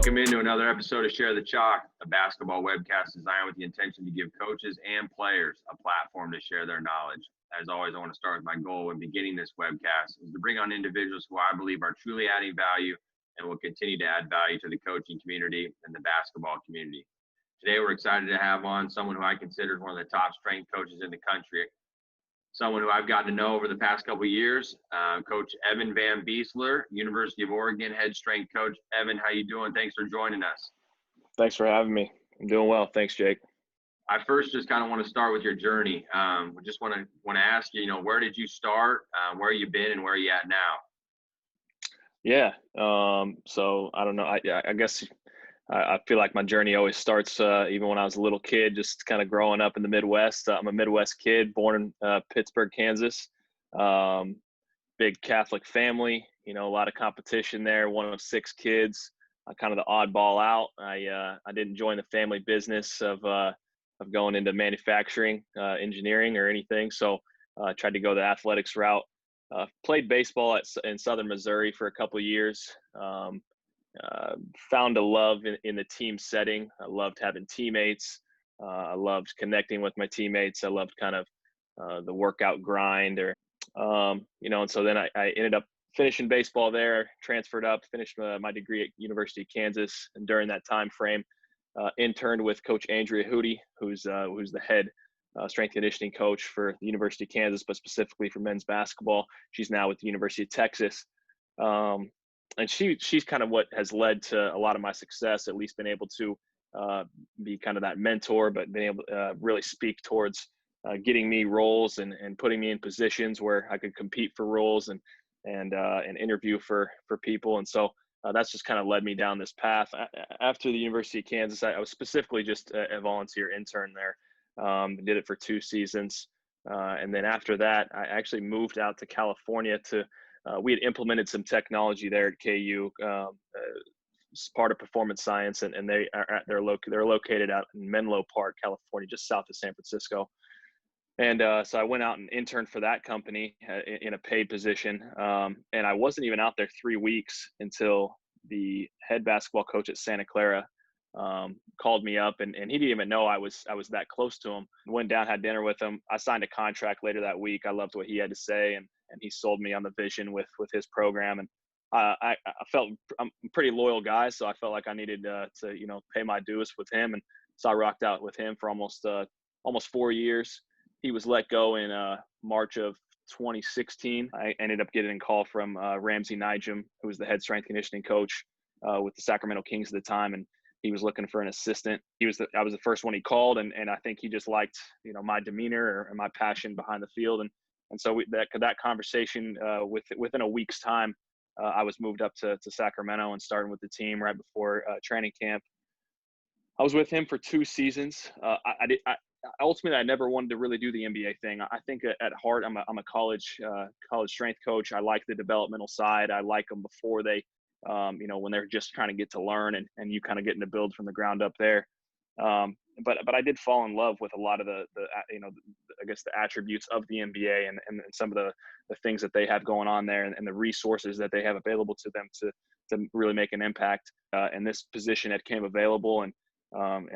Welcome into another episode of Share the Chalk, a basketball webcast designed with the intention to give coaches and players a platform to share their knowledge. As always, I want to start with my goal in beginning this webcast is to bring on individuals who I believe are truly adding value and will continue to add value to the coaching community and the basketball community. Today, we're excited to have on someone who I consider one of the top strength coaches in the country, someone who I've gotten to know over the past couple of years, Coach Evan VanBecelaere, University of Oregon head strength coach. Evan, how you doing? Thanks for joining us. Thanks for having me. I'm doing well. Thanks, Jake. I first just kind of want to start with your journey. We just want to ask you, where did you start, where you been, and where are you at now? Yeah. So I don't know. I guess I feel like my journey always starts even when I was a little kid, just kind of growing up in the Midwest. I'm a Midwest kid, born in Pittsburg, Kansas. Big Catholic family. A lot of competition there. One of 6 kids. Kind of the oddball out. I didn't join the family business of going into manufacturing, engineering, or anything. So I tried to go the athletics route. Played baseball in Southern Missouri for a couple of years. Found a love in the team setting. I loved having teammates. I loved connecting with my teammates. I loved kind of the workout grind, and so then I ended up finishing baseball there, transferred up, finished my degree at University of Kansas, and during that time frame, interned with Coach Andrea Hootie, who's the head strength conditioning coach for the University of Kansas, but specifically for men's basketball. She's now with the University of Texas. And she's kind of what has led to a lot of my success, at least been able to be kind of that mentor, but being able to really speak towards getting me roles and putting me in positions where I could compete for roles and interview for people. And so that's just kind of led me down this path. After the University of Kansas, I was specifically just a volunteer intern there. Did it for 2 seasons. And then after that, I actually moved out to California we had implemented some technology there at KU, as part of performance science, and they're located out in Menlo Park, California, just south of San Francisco. And so I went out and interned for that company in a paid position, and I wasn't even out there 3 weeks until the head basketball coach at Santa Clara called me up, and he didn't even know I was that close to him. Went down, had dinner with him. I signed a contract later that week. I loved what he had to say, and he sold me on the vision with his program. And I felt I'm a pretty loyal guy, so I felt like I needed to pay my dues with him, and so I rocked out with him for almost 4 years. He was let go in March of 2016. I ended up getting a call from Ramsey Nijum, who was the head strength conditioning coach with the Sacramento Kings at the time, and he was looking for an assistant. I was the first one he called, and I think he just liked my demeanor and my passion behind the field, and so that conversation within a week's time, I was moved up to Sacramento and starting with the team right before training camp. I was with him for 2 seasons. Ultimately, I never wanted to really do the NBA thing. I think at heart, I'm a college strength coach. I like the developmental side. I like them before they, when they're just trying to get to learn, and you kind of getting to build from the ground up there. But I did fall in love with a lot of the I guess the attributes of the NBA and some of the things that they have going on there, and the resources that they have available to them to really make an impact. And this position had came available, and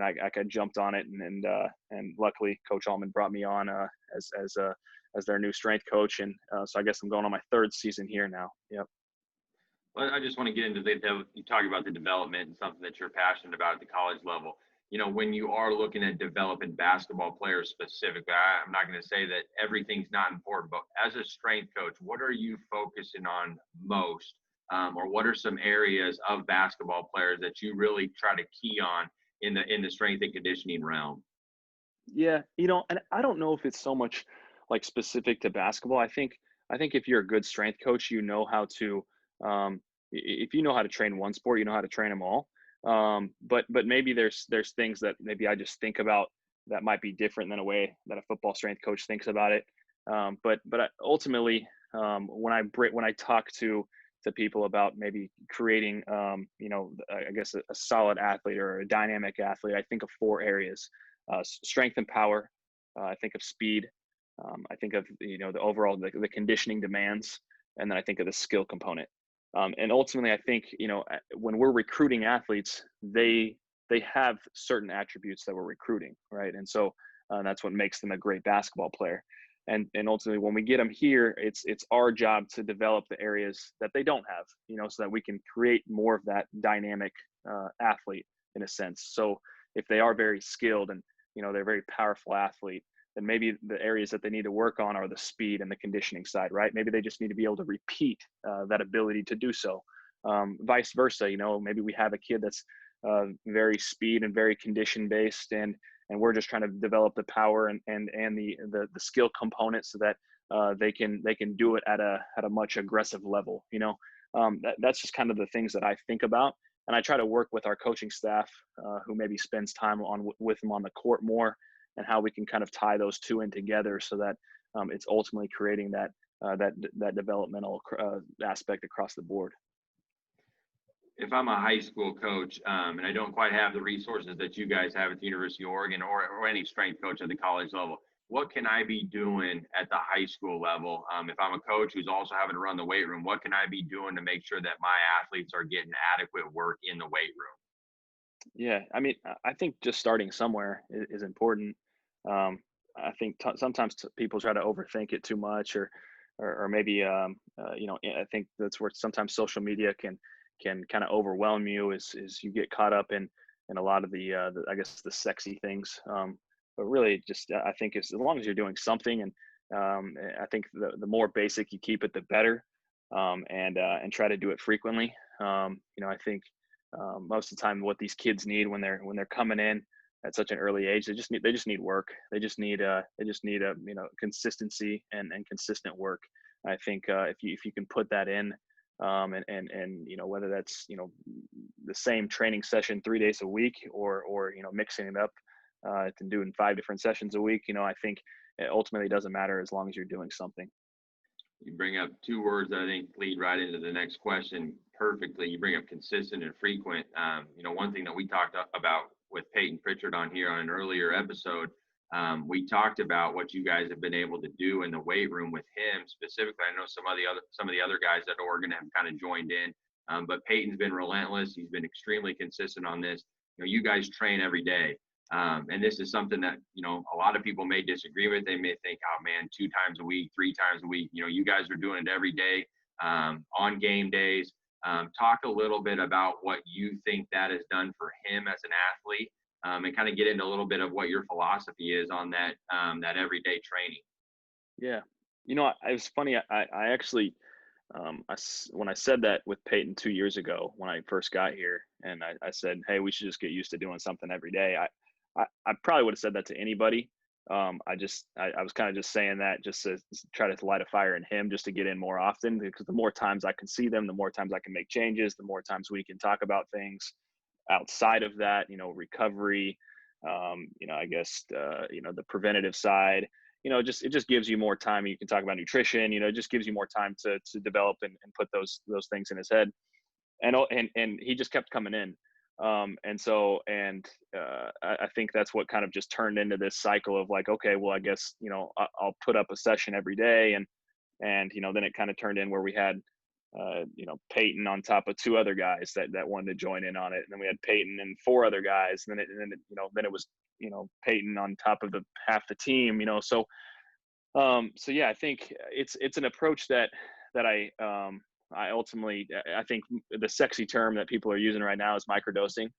I jumped on it, and luckily Coach Allman brought me on as their new strength coach, and so I guess I'm going on my 3rd season here now. Yep. Well, I just want to get into you talk about the development and something that you're passionate about at the college level. When you are looking at developing basketball players specifically, I'm not going to say that everything's not important, but as a strength coach, what are you focusing on most? Or what are some areas of basketball players that you really try to key on in the strength and conditioning realm? Yeah, and I don't know if it's so much like specific to basketball. I think if you're a good strength coach, how to if you know how to train one sport, you know how to train them all. But maybe there's things that maybe I just think about that might be different than a way that a football strength coach thinks about it. But ultimately, when I talk to people about maybe creating, I guess a solid athlete or a dynamic athlete, I think of 4 areas: strength and power. I think of speed. I think of the overall the conditioning demands, and then I think of the skill component. And ultimately, I think, when we're recruiting athletes, they have certain attributes that we're recruiting, right? And so that's what makes them a great basketball player. And ultimately, when we get them here, it's our job to develop the areas that they don't have, so that we can create more of that dynamic athlete in a sense. So if they are very skilled and they're a very powerful athlete, then maybe the areas that they need to work on are the speed and the conditioning side, right? Maybe they just need to be able to repeat that ability to do so. Vice versa, maybe we have a kid that's very speed and very condition based, and we're just trying to develop the power and the skill components so that they can do it at a much aggressive level. That's just kind of the things that I think about, and I try to work with our coaching staff who maybe spends time with them on the court more, and how we can kind of tie those two in together so that it's ultimately creating that developmental aspect across the board. If I'm a high school coach, and I don't quite have the resources that you guys have at the University of Oregon, or any strength coach at the college level, what can I be doing at the high school level? If I'm a coach who's also having to run the weight room, what can I be doing to make sure that my athletes are getting adequate work in the weight room? Yeah, I mean, I think just starting somewhere is important. Um, I think sometimes people try to overthink it too much, or maybe I think that's where sometimes social media can kind of overwhelm you, is you get caught up in a lot of the I guess the sexy things. But really, just I think as long as you're doing something, and I think the more basic you keep it, the better, and try to do it frequently. I think most of the time what these kids need when they're coming in at such an early age, they just need work. They just need a consistency and consistent work. I think if you can put that in, and whether that's the same training session 3 days a week, or mixing it up to doing 5 different sessions a week, I think it ultimately doesn't matter as long as you're doing something. You bring up two words that I think lead right into the next question perfectly. You bring up consistent and frequent. One thing that we talked about with Peyton Pritchard on here on an earlier episode, we talked about what you guys have been able to do in the weight room with him specifically. I know some of the other guys at Oregon have kind of joined in, but Peyton's been relentless. He's been extremely consistent on this. You guys train every day. And this is something that, a lot of people may disagree with. They may think, oh man, 2 times a week, 3 times a week, you guys are doing it every day, on game days. Talk a little bit about what you think that has done for him as an athlete, and kind of get into a little bit of what your philosophy is on that everyday training. Yeah, it was funny. I actually, when I said that with Peyton 2 years ago when I first got here, and I said, hey, we should just get used to doing something every day. I probably would have said that to anybody. I was kind of just saying that just to try to light a fire in him, just to get in more often, because the more times I can see them, the more times I can make changes, the more times we can talk about things outside of that, recovery, I guess, the preventative side, it just gives you more time. You can talk about nutrition, it just gives you more time to develop and put those things in his head. And he just kept coming in. I think that's what kind of just turned into this cycle of like, okay, well, I guess, I'll put up a session every day, and then it kind of turned in where we had, Peyton on top of 2 other guys that wanted to join in on it. And then we had Peyton and 4 other guys. And then it was, Peyton on top of the half the team, so yeah, I think it's an approach that I ultimately, I think the sexy term that people are using right now is microdosing.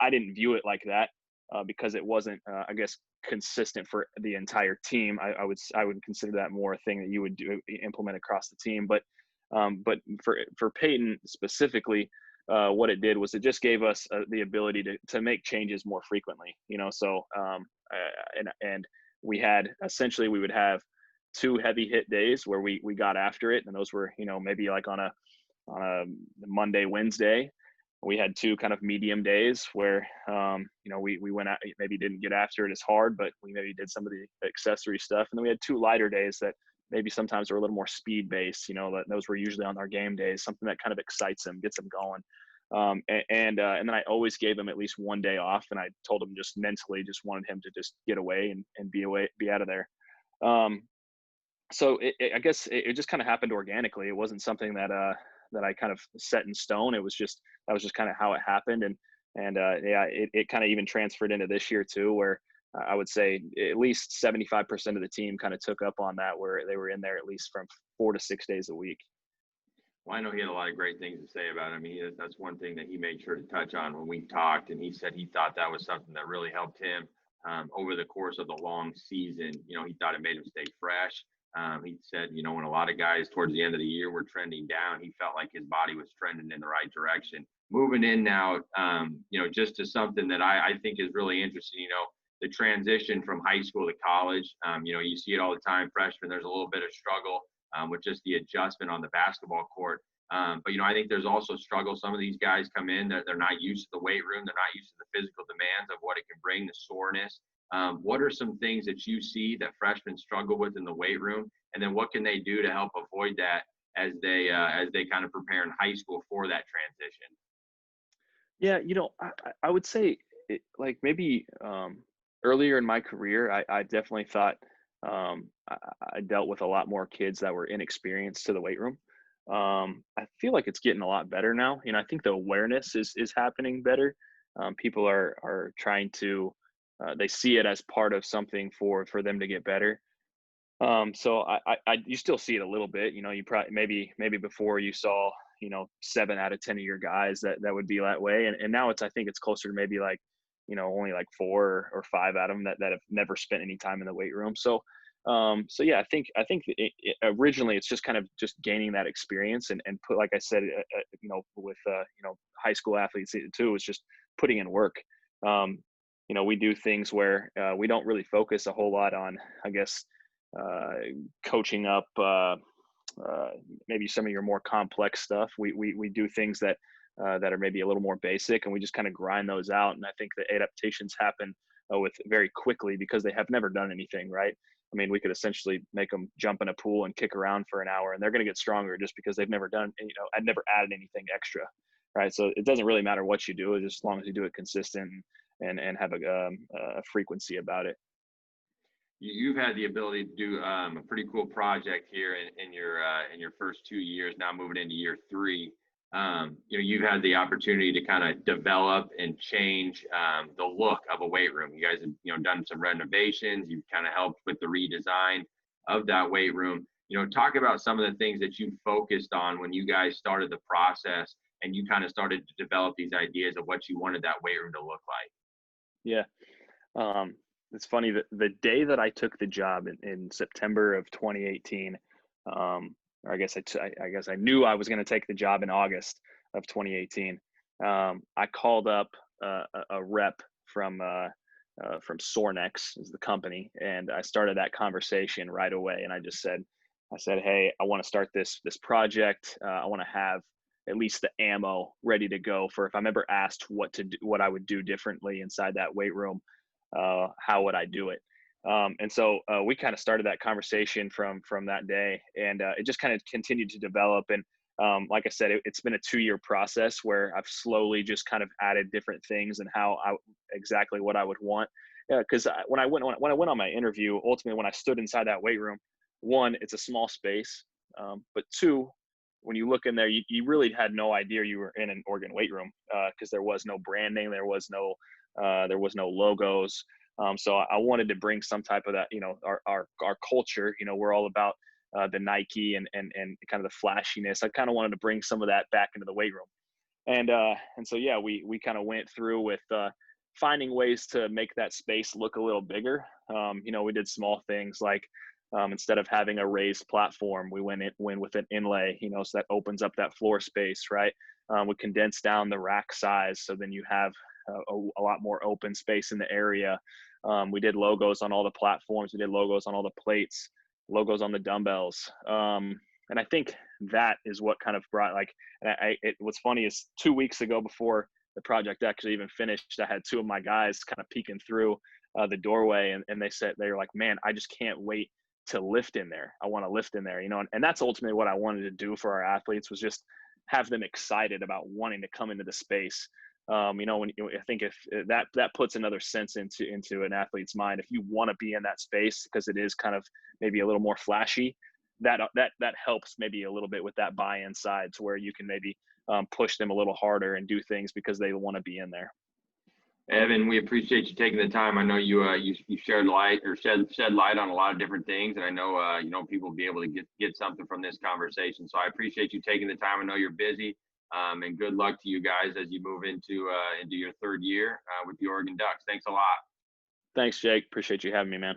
I didn't view it like that, because it wasn't, I guess, consistent for the entire team. I would consider that more a thing that you would implement across the team. But for Peyton specifically, what it did was it just gave us the ability to make changes more frequently. And we had, essentially, we would have 2 heavy hit days where we got after it, and those were, maybe like on a Monday, Wednesday. We had 2 kind of medium days where we went out, maybe didn't get after it as hard, but we maybe did some of the accessory stuff. And then we had 2 lighter days that maybe sometimes were a little more speed based. That those were usually on our game days, something that kind of excites them, gets them going. And then I always gave him at least 1 day off, and I told him just mentally, just wanted him to just get away and be out of there. So I guess it just kind of happened organically. It wasn't something that I kind of set in stone. That was just kind of how it happened. And yeah, it kind of even transferred into this year too, where I would say at least 75% of the team kind of took up on that, where they were in there at least from 4 to 6 days a week. Well, I know he had a lot of great things to say about it. I mean, that's one thing that he made sure to touch on when we talked, and he said he thought that was something that really helped him over the course of the long season. You know, he thought it made him stay fresh. He said, you know, when a lot of guys towards the end of the year were trending down, he felt like his body was trending in the right direction. Moving in now, you know, just to something that I think is really interesting, you know, the transition from high school to college. You know, you see it all the time. Freshmen, there's a little bit of struggle with just the adjustment on the basketball court. But, you know, I think there's also struggle. Some of these guys come in, they're not used to the weight room. They're not used to the physical demands of what it can bring, the soreness. What are some things that you see that freshmen struggle with in the weight room? And then what can they do to help avoid that as they kind of prepare in high school for that transition? Yeah, you know, I would say like maybe earlier in my career, I definitely thought I, I dealt with a lot more kids that were inexperienced to the weight room. I feel like it's getting a lot better now. You know, I think the awareness is happening better. People are trying to they see it as part of something for them to get better. So you still see it a little bit. You know, you probably maybe before you saw, you know, 7 out of 10 of your guys that would be that way, and now I think it's closer to maybe like, you know, only like 4 or 5 out of them that have never spent any time in the weight room. So yeah, I think originally it's just kind of just gaining that experience and put, like I said, you know, with you know, high school athletes too, it's just putting in work. Um, you know, we do things where we don't really focus a whole lot on, I guess, uh, coaching up uh, maybe some of your more complex stuff. We do things that are maybe a little more basic, and we just kind of grind those out. And I think the adaptations happen with very quickly because they have never done anything, right? I mean, we could essentially make them jump in a pool and kick around for an hour, and they're going to get stronger just because they've never done, you know, I'd never added anything extra, right? So it doesn't really matter what you do, just as long as you do it consistent and have a frequency about it. You've had the ability to do a pretty cool project here in your first 2 years. Now moving into year three, you know, you've had the opportunity to kind of develop and change the look of a weight room. You guys have, you know, done some renovations. You've kind of helped with the redesign of that weight room. You know, talk about some of the things that you focused on when you guys started the process and you kind of started to develop these ideas of what you wanted that weight room to look like. Yeah. Um, it's funny that the day that I took the job in September of 2018, or I guess I knew I was going to take the job in August of 2018. I called up a rep from Sornex is the company, and I started that conversation right away. And I said, hey, I want to start this project. I want to have at least the ammo ready to go for if I'm ever asked what to do, what I would do differently inside that weight room. How would I do it? And so we kind of started that conversation from that day, and it just kind of continued to develop. And like I said, it's been a 2-year process where I've slowly just kind of added different things and exactly what I would want. Because when I went on my interview, ultimately when I stood inside that weight room, one, it's a small space, but two, when you look in there, you really had no idea you were in an organ weight room because there was no branding, there was no logos. So I wanted to bring some type of that, you know, our culture. You know, we're all about the Nike and kind of the flashiness. I kind of wanted to bring some of that back into the weight room, and so yeah, we kind of went through with finding ways to make that space look a little bigger. You know, we did small things like instead of having a raised platform, we went with an inlay. You know, so that opens up that floor space, right? We condensed down the rack size, so then you have a lot more open space in the area. We did logos on all the platforms. We did logos on all the plates, logos on the dumbbells. And I think that is what kind of brought what's funny is 2 weeks ago before the project actually even finished, I had two of my guys kind of peeking through the doorway, and they were like, man, I just can't wait to lift in there. I want to lift in there, you know, and that's ultimately what I wanted to do for our athletes, was just have them excited about wanting to come into the space. You know, I think if that puts another sense into an athlete's mind, if you want to be in that space because it is kind of maybe a little more flashy, that helps maybe a little bit with that buy-in side to where you can maybe push them a little harder and do things because they want to be in there. Evan, we appreciate you taking the time. I know you shared light or shed light on a lot of different things, and I know people will be able to get something from this conversation. So I appreciate you taking the time. I know you're busy, and good luck to you guys as you move into your third year with the Oregon Ducks. Thanks a lot. Thanks, Jake. Appreciate you having me, man.